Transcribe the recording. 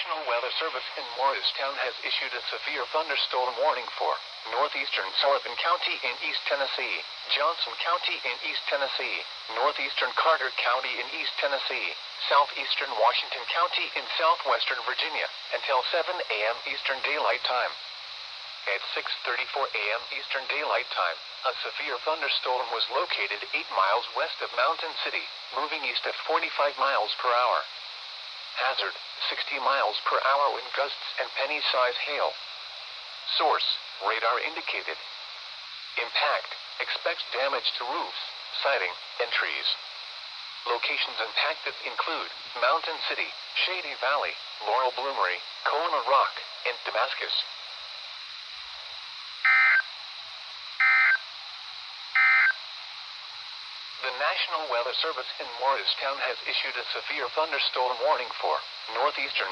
National Weather Service in Morristown has issued a severe thunderstorm warning for northeastern Sullivan County in East Tennessee, Johnson County in East Tennessee, northeastern Carter County in East Tennessee, southeastern Washington County in southwestern Virginia, until 7 a.m. Eastern Daylight Time. At 6:34 a.m. Eastern Daylight Time, a severe thunderstorm was located 8 miles west of Mountain City, moving east at 45 miles per hour. Hazard, 60 miles per hour wind gusts and penny-size hail. Source, radar indicated. Impact, expects damage to roofs, siding, and trees. Locations impacted include Mountain City, Shady Valley, Laurel Bloomery, Kona Rock, and Damascus. The National Weather Service in Morristown has issued a severe thunderstorm warning for northeastern